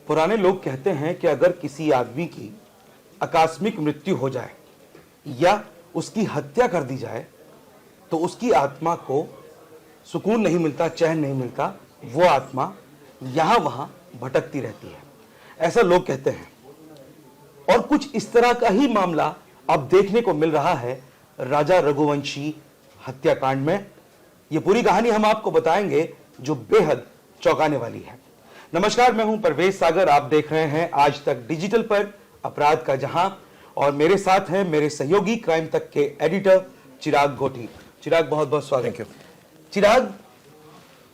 पुराने लोग कहते हैं कि अगर किसी आदमी की आकस्मिक मृत्यु हो जाए या उसकी हत्या कर दी जाए तो उसकी आत्मा को सुकून नहीं मिलता, चैन नहीं मिलता, वो आत्मा यहां वहां भटकती रहती है, ऐसा लोग कहते हैं। और कुछ इस तरह का ही मामला अब देखने को मिल रहा है राजा रघुवंशी हत्याकांड में। यह पूरी कहानी हम आपको बताएंगे जो बेहद चौंकाने वाली है। नमस्कार, मैं हूं परवेज सागर, आप देख रहे हैं आज तक डिजिटल पर अपराध का जहां, और मेरे साथ हैं मेरे सहयोगी क्राइम तक के एडिटर चिराग गोठी। चिराग, बहुत बहुत स्वागत है। चिराग,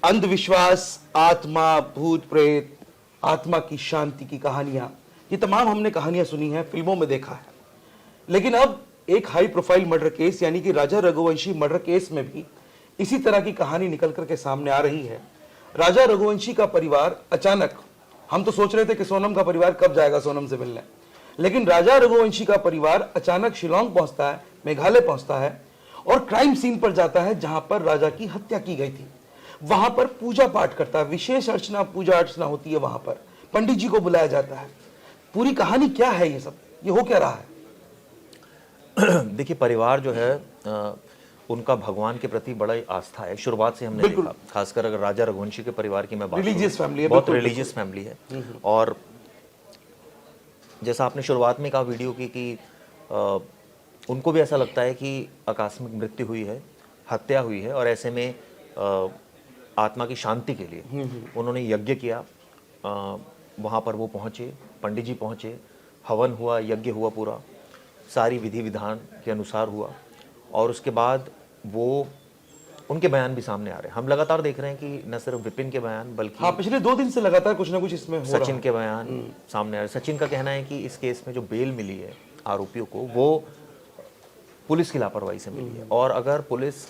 अंधविश्वास, आत्मा, भूत प्रेत, आत्मा की शांति की कहानियां, ये तमाम हमने कहानियां सुनी हैं, फिल्मों में देखा है, लेकिन अब एक हाई प्रोफाइल मर्डर केस यानी कि राजा रघुवंशी मर्डर केस में भी इसी तरह की कहानी निकल करके सामने आ रही है। राजा रघुवंशी का परिवार अचानक, हम तो सोच रहे थे कि सोनम का परिवार कब जाएगा सोनम से मिलने, लेकिन राजा रघुवंशी का परिवार अचानक शिलोंग पहुंचता है, मेघालय पहुंचता है और क्राइम सीन पर जाता है जहां पर राजा की हत्या की गई थी। वहां पर पूजा पाठ करता है, विशेष अर्चना, पूजा अर्चना होती है, वहां पर पंडित जी को बुलाया जाता है। पूरी कहानी क्या है, ये सब ये हो क्या रहा है? देखिए, परिवार जो है उनका भगवान के प्रति बड़ा ही आस्था है, शुरुआत से हमने देखा। खासकर अगर राजा रघुवंशी के परिवार की मैं बात करूं, रिलीजियस फैमिली है, बहुत रिलीजियस फैमिली है। और जैसा आपने शुरुआत में कहा वीडियो की कि उनको भी ऐसा लगता है कि आकस्मिक मृत्यु हुई है, हत्या हुई है, और ऐसे में आत्मा की शांति के लिए उन्होंने यज्ञ किया। वहाँ पर वो पहुँचे, पंडित जी पहुँचे, हवन हुआ, यज्ञ हुआ, पूरा सारी विधि विधान के अनुसार हुआ। और उसके बाद वो उनके बयान भी सामने आ रहे हैं। हम लगातार देख रहे हैं कि न सिर्फ विपिन के बयान बल्कि पिछले 2 दिन से लगातार कुछ ना कुछ इसमें हो सचिन के बयान सामने आ रहे हैं। सचिन का कहना है कि इस केस में जो बेल मिली है आरोपियों को, वो पुलिस की लापरवाही से मिली है, और अगर पुलिस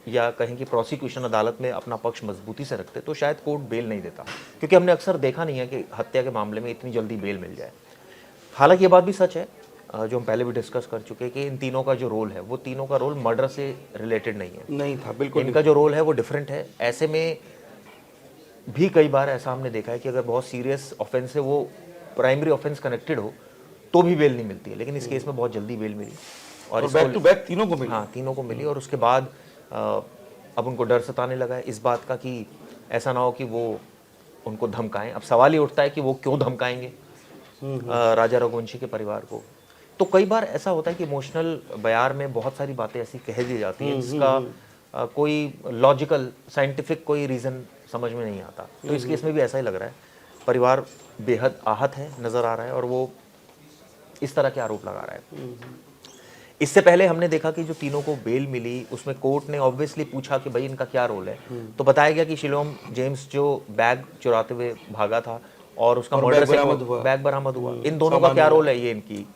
या कहें कि प्रोसिक्यूशन अदालत में अपना पक्ष मजबूती से रखते तो शायद कोर्ट बेल नहीं देता, क्योंकि हमने अक्सर देखा नहीं है कि हत्या के मामले में इतनी जल्दी बेल मिल जाए। हालांकि ये बात भी सच है जो हम पहले भी डिस्कस कर चुके हैं कि इन तीनों का जो रोल है, वो तीनों का रोल मर्डर से रिलेटेड नहीं था, बिल्कुल। इनका जो रोल है वो डिफरेंट है। ऐसे में भी कई बार ऐसा हमने देखा है कि अगर बहुत सीरियस ऑफेंस है, वो प्राइमरी ऑफेंस कनेक्टेड हो, तो भी बेल नहीं मिलती है, लेकिन इस केस में बहुत जल्दी बेल मिली और बैक टू बैक तीनों को मिली। हाँ, तीनों को मिली। और उसके बाद अब उनको डर सताने लगा है इस बात का कि ऐसा ना हो कि वो उनको धमकाएं। अब सवाल ये उठता है कि वो क्यों धमकाएंगे राजा रघुवंशी के परिवार को। तो कई बार ऐसा होता है कि इमोशनल बयार में बहुत सारी बातें ऐसी कह दी जाती हैं जिसका कोई लॉजिकल साइंटिफिक कोई रीज़न समझ में नहीं आता। तो इस केस में भी ऐसा ही लग रहा है। परिवार बेहद आहत है, नज़र आ रहा है, और वो इस तरह के आरोप लगा रहा है। इससे पहले हमने देखा कि जो तीनों को बेल मिली, उसमें कोर्ट ने ऑब्वियसली पूछा कि भाई इनका क्या रोल है। तो बताया गया कि शिलोंग जेम्स जो बैग चुराते हुए भागा था और उसका मर्डर से बैग बरामद हुआ, इन दोनों का क्या रोल है, ये इनकी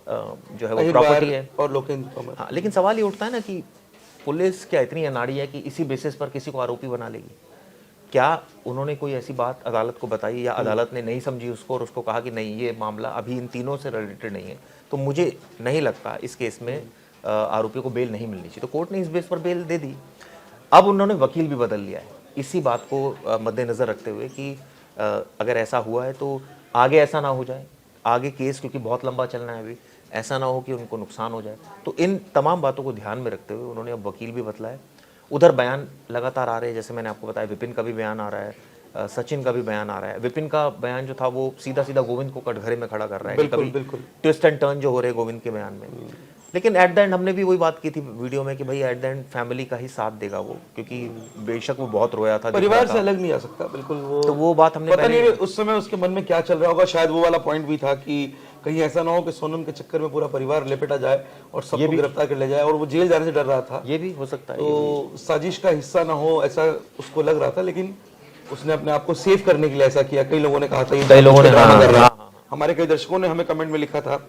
जो है वो प्रॉपर्टी है और लोग। हाँ, लेकिन सवाल ये उठता है ना कि पुलिस क्या इतनी अनाड़ी है कि इसी बेसिस पर किसी को आरोपी बना लेगी? क्या उन्होंने कोई ऐसी बात अदालत को बताई, या अदालत ने नहीं समझी उसको और उसको कहा कि नहीं, ये मामला अभी इन तीनों से रिलेटेड नहीं है? तो मुझे नहीं लगता इस केस में आरोपियों को बेल नहीं मिलनी चाहिए। तो कोर्ट ने इस बेस पर बेल दे दी। अब उन्होंने वकील भी बदल लिया है, इसी बात को मद्देनज़र रखते हुए कि अगर ऐसा हुआ है तो आगे ऐसा ना हो जाए, आगे केस क्योंकि बहुत लंबा चलना है अभी, ऐसा ना हो कि उनको नुकसान हो जाए। तो इन तमाम बातों को ध्यान में रखते हुए उन्होंने अब वकील भी बदला है। उधर बयान लगातार आ रहे हैं, जैसे मैंने आपको बताया, विपिन का भी बयान आ रहा है, सचिन का भी बयान आ रहा है। विपिन का बयान जो था वो सीधा सीधा गोविंद को कटघरे में खड़ा कर रहा है, बिल्कुल ट्विस्ट एंड टर्न जो हो रहे हैं गोविंद के बयान में। लेकिन एट द एंड हमने भी वही बात की थी वीडियो में कि भाई एट द एंड फैमिली का ही साथ देगा वो, क्योंकि बेशक वो बहुत रोया था, परिवार से अलग नहीं आ सकता, बिल्कुल। तो वो बात हमने पता नहीं उस समय उसके मन में क्या चल रहा होगा। शायद वो वाला पॉइंट भी था कि कहीं ऐसा ना हो कि सोनम के चक्कर में पूरा परिवार लपेटा जाए और सबको गिरफ्तार कर ले जाए, और वो जेल जाने से डर रहा था। ये भी हो सकता है, तो साजिश का हिस्सा ना हो ऐसा उसको लग रहा था, लेकिन उसने अपने आप को सेव करने के लिए ऐसा किया। कई लोगों ने कहा था, कई लोगों ने हमारे कई दर्शकों ने हमें कमेंट में लिखा था।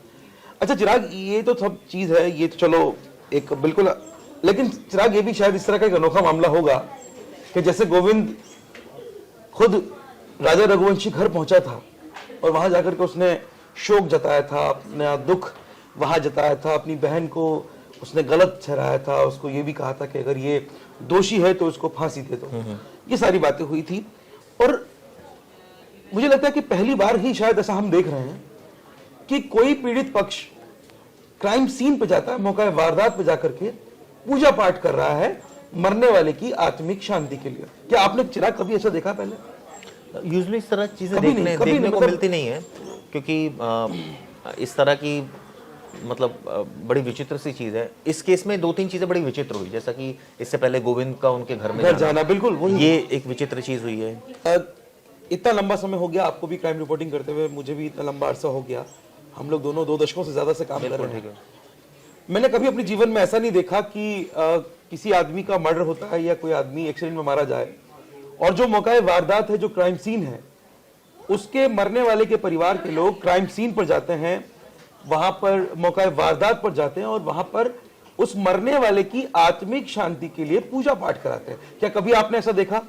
अच्छा चिराग, ये तो सब चीज है, ये तो चलो एक बिल्कुल, लेकिन चिराग ये भी शायद इस तरह का एक अनोखा मामला होगा कि जैसे गोविंद खुद राजा रघुवंशी घर पहुंचा था और वहां जाकर के उसने शोक जताया था, अपना दुख वहां जताया था, अपनी बहन को उसने गलत ठहराया था, उसको ये भी कहा था कि अगर ये दोषी है तो उसको फांसी दे दो। ये सारी बातें हुई थी। और मुझे लगता है कि पहली बार ही शायद ऐसा हम देख रहे हैं कि कोई पीड़ित पक्ष क्राइम सीन पे जाता है, मौका वारदात पे जाकर के पूजा पाठ कर रहा है मरने वाले की आत्मिक शांति के लिए। क्या आपने चिराग कभी ऐसा देखा पहले? यूजुअली इस तरह चीजें कभी नहीं, कभी देखने नहीं, को मतलब- मिलती नहीं है, क्योंकि इस तरह की मतलब बड़ी विचित्र सी चीज है। इस केस में 2-3 चीजें बड़ी विचित्र हुई, जैसा कि इससे पहले गोविंद का उनके घर में घर जाना, बिल्कुल वही। ये एक विचित्र चीज हुई है। इतना लंबा समय हो गया आपको भी क्राइम रिपोर्टिंग करते हुए, मुझे भी इतना लंबा अरसा हो गया, हम लोग दोनों 2 दशकों से ज्यादा से काम कर रहे हैं। मैंने कभी अपने जीवन में ऐसा नहीं देखा कि किसी आदमी का मर्डर होता है या कोई आदमी एक्सीडेंट में मारा जाए और जो मौका वारदात है, जो क्राइम सीन है, उसके मरने वाले के परिवार के लोग क्राइम सीन पर जाते हैं, वहां पर मौका वारदात पर जाते हैं और वहां पर उस मरने वाले की आत्मिक शांति के लिए पूजा पाठ कराते हैं। क्या कभी आपने ऐसा देखा?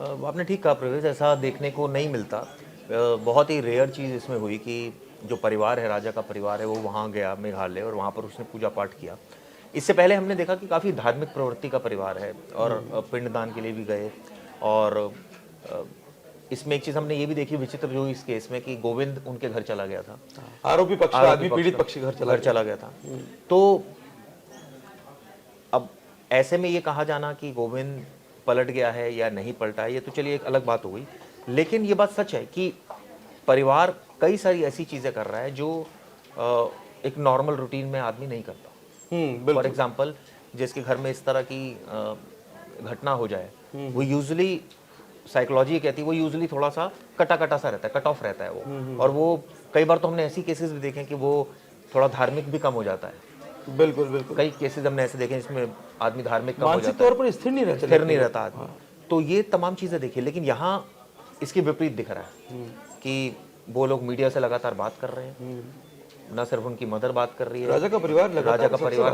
आपने ठीक कहा प्रवेश, ऐसा देखने को नहीं मिलता। बहुत ही रेयर चीज़ इसमें हुई कि जो परिवार है, राजा का परिवार है, वो वहाँ गया मेघालय और वहाँ पर उसने पूजा पाठ किया। इससे पहले हमने देखा कि काफ़ी धार्मिक प्रवृत्ति का परिवार है और पिंडदान के लिए भी गए। और इसमें एक चीज़ हमने ये भी देखी विचित्र जो इस केस में कि गोविंद उनके घर चला गया था, आरोपी पक्ष का आदमी पीड़ित पक्ष के घर चला गया था। तो अब ऐसे में ये कहा जाना कि गोविंद पलट गया है या नहीं पलटा है, ये तो चलिए एक अलग बात हो गई। लेकिन ये बात सच है कि परिवार कई सारी ऐसी चीजें कर रहा है जो एक नॉर्मल रूटीन में आदमी नहीं करता। फॉर एग्जाम्पल, जिसके घर में इस तरह की घटना हो जाए, वो यूजुअली साइकोलॉजी कहती है, वो यूजुअली थोड़ा सा कटा सा रहता है, कट ऑफ रहता है वो। और वो कई बार तो हमने ऐसी केसेस भी देखे कि वो थोड़ा धार्मिक भी कम हो जाता है। बिल्कुल बिल्कुल, कई केसेस हमने ऐसे देखे जिसमें आदमी धार्मिक कम हो मानसिक जाता है, तौर पर स्थिर नहीं रहता आदमी। तो ये तमाम चीजें देखी, लेकिन यहाँ इसके विपरीत दिख रहा है कि वो लोग मीडिया से लगातार बात कर रहे हैं, न सिर्फ उनकी मदर बात कर रही है, राजा का परिवार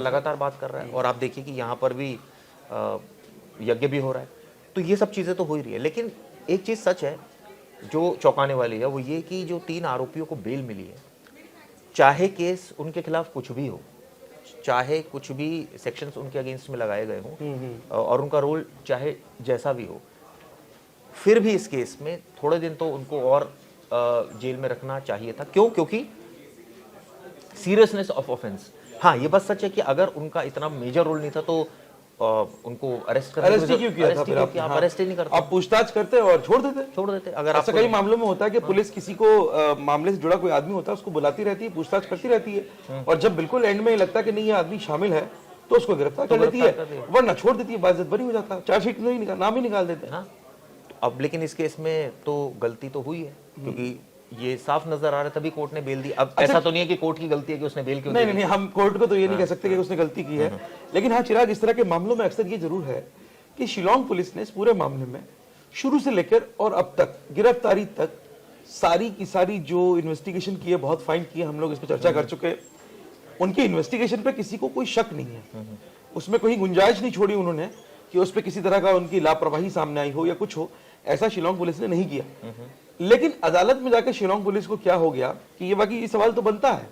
लगातार बात कर रहा है। और आप देखिए कि यहाँ पर भी यज्ञ भी हो रहा है। तो ये सब चीजें तो हो ही रही है। लेकिन एक चीज सच है जो चौंकाने वाली है, वो ये कि जो 3 आरोपियों को बेल मिली है, चाहे केस उनके खिलाफ कुछ भी हो, चाहे कुछ भी सेक्शंस उनके अगेंस्ट में लगाए गए हों और उनका रोल चाहे जैसा भी हो, फिर भी इस केस में थोड़े दिन तो उनको और जेल में रखना चाहिए था। क्यों? क्योंकि सीरियसनेस ऑफ ऑफेंस। हाँ, ये बात सच है कि अगर उनका इतना मेजर रोल नहीं था तो उनको अरेस्ट क्यों किया था? फिर आप अरेस्ट ही नहीं करते, आप पूछताछ करते और छोड़ देते। अगर ऐसा कई मामलों में होता है कि पुलिस किसी को मामले से जुड़ा कोई आदमी होता है, उसको बुलाती रहती है, पूछताछ करती रहती है, और जब बिल्कुल एंड में लगता है कि नहीं ये आदमी शामिल है तो उसको गिरफ्तार कर लेती है, वरना छोड़ देती है, बाइज्जत बरी हो जाता है, चार्जशीट नहीं निकाल, नाम ही निकाल देते हैं। अब लेकिन इस केस में तो गलती तो हुई है, क्योंकि ये साफ नजर आ रहा है, तभी कोर्ट ने बेल दी। अब ऐसा तो नहीं है कि कोर्ट की गलती है कि उसने बेल क्यों दी। नहीं, हम कोर्ट को तो ये नहीं कह सकते कि उसने गलती की है। लेकिन हाँ चिराग, इस तरह के मामलों में अक्सर ये जरूर है कि शिलोंग पुलिस ने इस पूरे मामले में शुरू से लेकर और अब तक गिरफ्तारी तक सारी की सारी जो इन्वेस्टिगेशन की है, बहुत फाइन की है, हम लोग इस पर चर्चा कर चुके हैं। उनके इन्वेस्टिगेशन पे किसी को कोई शक नहीं है, उसमें कोई गुंजाइश नहीं छोड़ी उन्होंने कि उस पर किसी तरह का उनकी लापरवाही सामने आई हो या कुछ हो, ऐसा शिलोंग पुलिस ने नहीं किया। लेकिन अदालत में जाकर शिलोंग पुलिस को क्या हो गया कि ये बाकी ये सवाल तो बनता है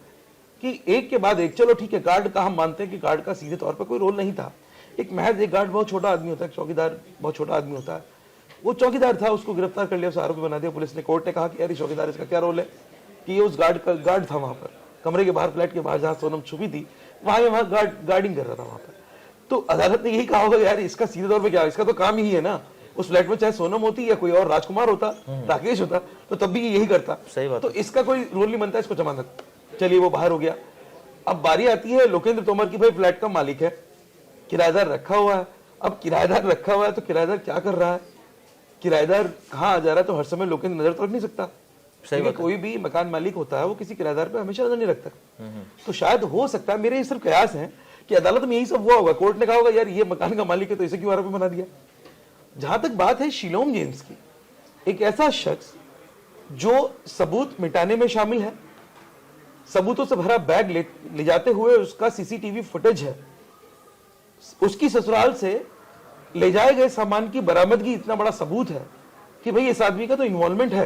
कि एक के बाद एक, चलो ठीक है, गार्ड का हम मानते हैं कि गार्ड का सीधे तौर पर कोई रोल नहीं था, एक महज एक गार्ड बहुत छोटा आदमी होता है, चौकीदार बहुत छोटा आदमी होता है, वो चौकीदार था, उसको गिरफ्तार कर लिया, उसे आरोपी बना दिया पुलिस ने। कोर्ट ने कहा कि यार चौकीदार इसका क्या रोल है, कि ये उस गार्ड था वहां पर कमरे के बाहर, फ्लैट के बाहर जहां सोनम छुपी थी, वहां गार्डिंग कर रहा था वहां पर। तो अदालत ने यही कहा होगा यार इसका सीधे तौर पर क्या, इसका तो काम ही है ना, उस फ्लैट में चाहे सोनम होती या कोई और राजकुमार होता, राकेश होता, तो तब भी यही करता। सही बात। तो इसका कोई रोल नहीं बनता, इसको जमानत, चलिए वो बाहर हो गया। अब बारी आती है लोकेंद्र तोमर की, भाई फ्लैट का मालिक है, किराएदार रखा हुआ है। अब किराएदार रखा हुआ है तो किराएदार क्या कर रहा है, किराएदार कहाँ आ जा रहा है, तो हर समय लोकेंद्र नजर तो रख नहीं सकता। सही, कोई भी मकान मालिक होता है वो किसी किराएदार पे हमेशा नजर नहीं रखता। तो शायद हो सकता है, मेरे ये सिर्फ कयास है कि अदालत में यही सब हुआ होगा, कोर्ट ने कहा होगा यार ये मकान का मालिक है तो इसे क्यों आरोपी बना दिया। जहां तक बात है शिलोंग जेम्स की, एक ऐसा शख्स जो सबूत मिटाने में शामिल है, सबूतों से भरा बैग ले जाते हुए उसका सीसीटीवी फुटेज है, उसकी ससुराल से ले जाए गए सामान की बरामदगी इतना बड़ा सबूत है कि भाई इस आदमी का तो इन्वॉल्वमेंट है,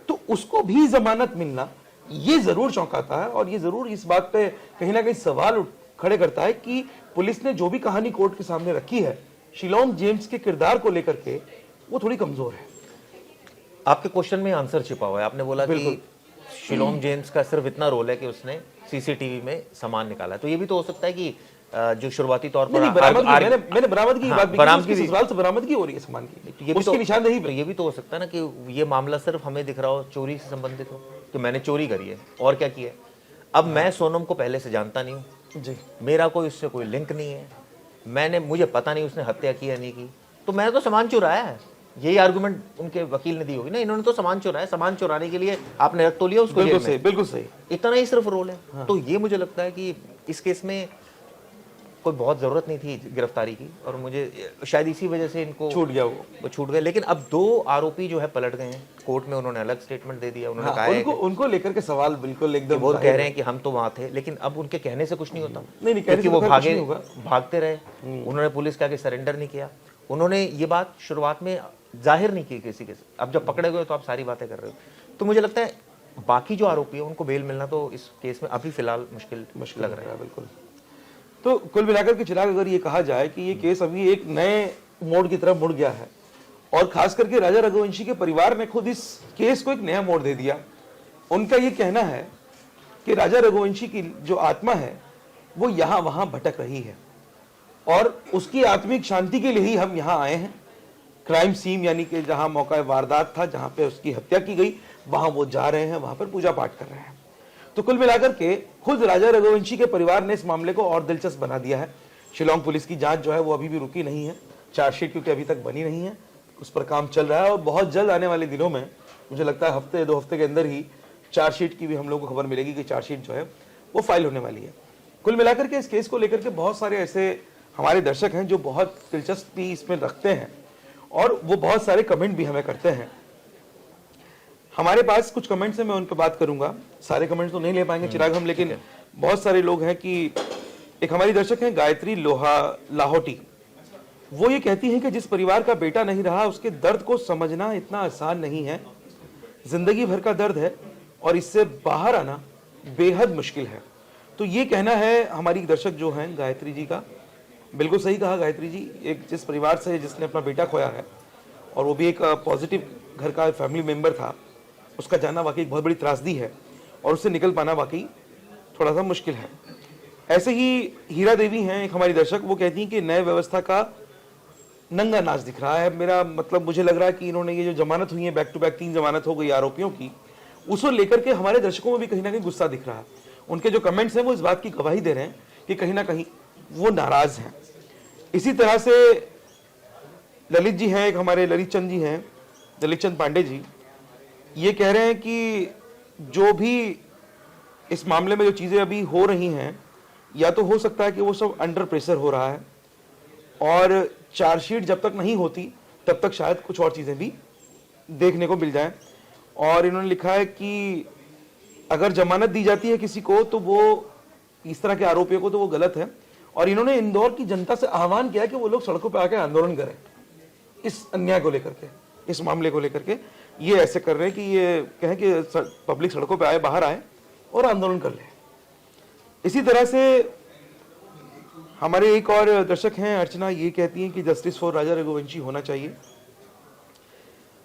तो उसको भी जमानत मिलना ये जरूर चौंकाता है। और ये जरूर इस बात पे कहीं ना कहीं सवाल खड़े करता है कि पुलिस ने जो भी कहानी कोर्ट के सामने रखी है शिलोंग जेम्स के किरदार को लेकर के, वो थोड़ी कमजोर है। आपके क्वेश्चन में आंसर छिपा हुआ है। आपने बोला कि शिलोम जेम्स का सिर्फ इतना रोल है कि उसने सीसीटीवी में सामान निकाला है। तो ये भी तो हो सकता है कि जो शुरुआती तौर पर मैंने बरामद की बात भी की, ससुराल से बरामदगी हो रही है सामान की, ये भी उसकी निशानदेही पे। ये भी तो हो सकता है ना कि ये मामला सिर्फ हमें दिख रहा हो चोरी से संबंधित हो, कि मैंने चोरी करी है और क्या किया है। अब मैं सोनम को पहले से जानता नहीं हूँ जी, मेरा कोई उससे कोई लिंक नहीं है, मुझे पता नहीं उसने हत्या की या नहीं की, तो मैंने तो सामान चुराया है। यही आर्गुमेंट उनके वकील ने दी होगी ना, इन्होंने तो सामान चुराया, सामान चुराने के लिए आपने रख तो लिया उसको जेल में। बिल्कुल सही, इतना ही सिर्फ रोल है। हाँ। तो ये मुझे लगता है कि इस केस में कोई बहुत जरूरत नहीं थी गिरफ्तारी की, और मुझे शायद इसी वजह से इनको छूट गया, वो छूट गए। लेकिन अब 2 आरोपी जो है पलट गए हैं कोर्ट में, उन्होंने अलग स्टेटमेंट दे दिया। उन्होंने कहा उनको लेकर के सवाल बिल्कुल एकदम, वो कह रहे हैं कि हम तो वहां थे, लेकिन अब उनके कहने से कुछ नहीं होता। नहीं, क्योंकि वो भागते रहे, उन्होंने पुलिस के आगे सरेंडर नहीं किया। उन्होंने ये बात शुरुआत में जाहिर नहीं की किसी के, अब जब पकड़े गए तो आप सारी बातें कर रहे हो। तो मुझे लगता है बाकी जो आरोपी है उनको बेल मिलना तो इस केस में अभी फिलहाल मुश्किल लग रहा है। बिल्कुल। तो कुल मिलाकर के चिराग, अगर ये कहा जाए कि ये केस अभी एक नए मोड़ की तरफ मुड़ गया है, और खास करके राजा रघुवंशी के परिवार ने खुद इस केस को एक नया मोड़ दे दिया। उनका ये कहना है कि राजा रघुवंशी की जो आत्मा है वो यहाँ वहां भटक रही है, और उसकी आत्मिक शांति के लिए ही हम यहाँ आए हैं। क्राइम सीन यानी कि जहां मौका वारदात था, जहां पे उसकी हत्या की गई, वहां वो जा रहे हैं, वहां पर पूजा पाठ कर रहे हैं। तो कुल मिलाकर के खुद राजा रघुवंशी के परिवार ने इस मामले को और दिलचस्प बना दिया है। शिलोंग पुलिस की जांच जो है वो अभी भी रुकी नहीं है, चार्जशीट क्योंकि अभी तक बनी नहीं है, उस पर काम चल रहा है, और बहुत जल्द आने वाले दिनों में, मुझे लगता है हफ्ते 2 हफ्ते के अंदर ही चार्जशीट की भी हम लोग को खबर मिलेगी कि चार्जशीट जो है वो फाइल होने वाली है। कुल मिलाकर के इस केस को लेकर के बहुत सारे ऐसे हमारे दर्शक हैं जो बहुत दिलचस्पी इसमें रखते हैं, और वो बहुत सारे कमेंट भी हमें करते हैं। हमारे पास कुछ कमेंट्स हैं, मैं उन पर बात करूंगा। सारे कमेंट्स तो नहीं ले पाएंगे चिराग हम, लेकिन बहुत सारे लोग हैं कि एक हमारी दर्शक हैं गायत्री लाहौटी, वो ये कहती हैं कि जिस परिवार का बेटा नहीं रहा उसके दर्द को समझना इतना आसान नहीं है, जिंदगी भर का दर्द है और इससे बाहर आना बेहद मुश्किल है। तो ये कहना है हमारी दर्शक जो हैं गायत्री जी का। बिल्कुल सही कहा गायत्री जी, एक जिस परिवार से जिसने अपना बेटा खोया है, और वो भी एक पॉजिटिव घर का फैमिली मेंबर था, उसका जाना वाकई एक बहुत बड़ी त्रासदी है, और उससे निकल पाना वाकई थोड़ा सा मुश्किल है। ऐसे ही हीरा देवी हैं एक हमारी दर्शक, वो कहती हैं कि नए व्यवस्था का नंगा नाच दिख रहा है। मेरा मतलब मुझे लग रहा है कि इन्होंने ये जो जमानत हुई है, बैक टू बैक 3 जमानत हो गई आरोपियों की, उसको लेकर के हमारे दर्शकों में भी कहीं ना कहीं गुस्सा दिख रहा है। उनके जो कमेंट्स हैं वो इस बात की गवाही दे रहे हैं कि कहीं ना कहीं वो नाराज हैं। इसी तरह से ललित जी हैं, एक हमारे ललित चंद जी हैं, ललित चंद पांडे जी, ये कह रहे हैं कि जो भी इस मामले में जो चीज़ें अभी हो रही हैं, या तो हो सकता है कि वो सब अंडर प्रेशर हो रहा है, और चार्जशीट जब तक नहीं होती तब तक शायद कुछ और चीज़ें भी देखने को मिल जाएं। और इन्होंने लिखा है कि अगर जमानत दी जाती है किसी को तो वो इस तरह के आरोपियों को तो वो गलत है, और इन्होंने इंदौर की जनता से आह्वान किया कि वो लोग सड़कों पर आकर आंदोलन करें इस अन्याय को लेकर के, इस मामले को लेकर के। ये ऐसे कर रहे हैं कि ये कहें कि पब्लिक सड़कों पे आए, बाहर आए और आंदोलन कर ले। इसी तरह से हमारे एक और दर्शक हैं अर्चना, ये कहती हैं कि जस्टिस फॉर राजा रघुवंशी होना चाहिए।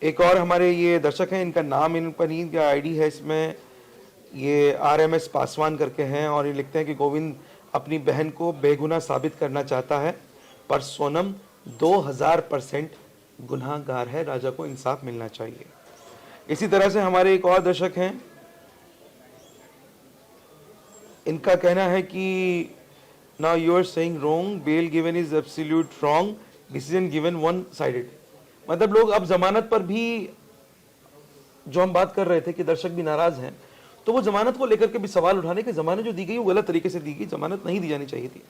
एक और हमारे ये दर्शक हैं, इनका नाम इन पर नहीं, क्या आईडी है इसमें, ये RMS पासवान करके हैं, और ये लिखते हैं कि गोविंद अपनी बहन को बेगुनाह साबित करना चाहता है, पर सोनम 2000% गुनाहगार है, राजा को इंसाफ मिलना चाहिए। इसी तरह से हमारे एक और दर्शक हैं, इनका कहना है कि now you are saying wrong, bail given is absolute wrong, decision given one sided. मतलब लोग अब जमानत पर भी, जो हम बात कर रहे थे कि दर्शक भी नाराज हैं, तो वो जमानत को लेकर के भी सवाल उठाने कि जमानत जो दी गई वो गलत तरीके से दी गई, जमानत नहीं दी जानी चाहिए थी।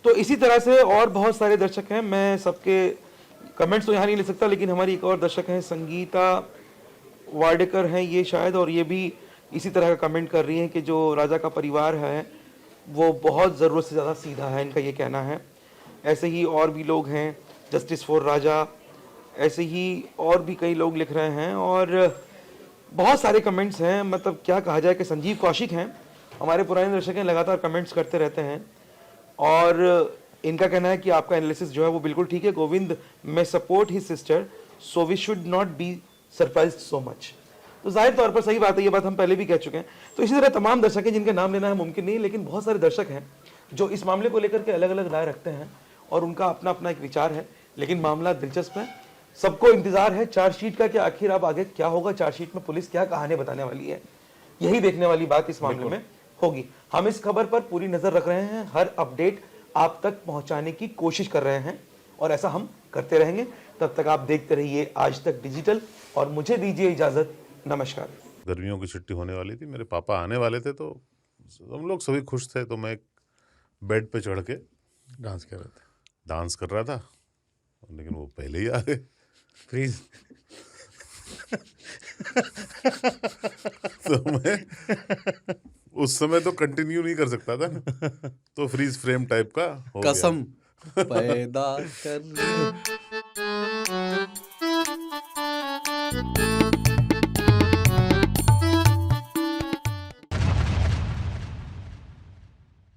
तो इसी तरह से और बहुत सारे दर्शक हैं, मैं सबके कमेंट्स तो यहाँ नहीं ले सकता, लेकिन हमारी एक और दर्शक हैं संगीता वाडेकर हैं ये शायद, और ये भी इसी तरह का कमेंट कर रही हैं कि जो राजा का परिवार है वो बहुत ज़रूरत से ज़्यादा सीधा है, इनका ये कहना है। ऐसे ही और भी लोग हैं, जस्टिस फॉर राजा, ऐसे ही और भी कई लोग लिख रहे हैं, और बहुत सारे कमेंट्स हैं। मतलब क्या कहा जाए कि संजीव कौशिक हैं, हमारे पुराने दर्शक हैं, लगातार कमेंट्स करते रहते हैं, और इनका कहना है कि आपका एनालिसिस जो है वो बिल्कुल ठीक है गोविंद, मैं सपोर्ट ही sister, so we should not be surprise so much. तो जाहिर तौर पर सही बात है, ये बात हम पहले भी कह चुके हैं। तो इसी तरह तमाम दर्शक हैं जिनका नाम लेना है मुमकिन नहीं, लेकिन बहुत सारे दर्शक हैं जो इस मामले को लेकर के अलग अलग राय रखते हैं और उनका अपना अपना एक विचार है। लेकिन मामला दिलचस्प है, सबको इंतजार है चार्जशीट का कि आखिर अब आगे क्या होगा, चार्जशीट में पुलिस क्या कहानी बताने वाली है, यही देखने वाली बात इस मामले में होगी। हम इस खबर पर पूरी नजर रख रहे हैं, हर अपडेट आप तक पहुंचाने की कोशिश कर रहे हैं और ऐसा हम करते रहेंगे। तब तक आप देखते रहिए आज तक डिजिटल और मुझे दीजिए इजाजत। नमस्कार। गर्मियों की छुट्टी होने वाली थी, मेरे पापा आने वाले थे, तो हम लोग सभी खुश थे। तो मैं एक बेड पे चढ़ के डांस कर रहे थे। डांस कर रहा था, लेकिन वो पहले ही आ गए। फ्रीज। तो मैं उस समय तो कंटिन्यू नहीं कर सकता था ना, तो फ्रीज फ्रेम टाइप का हो गया। कसम पैदा कर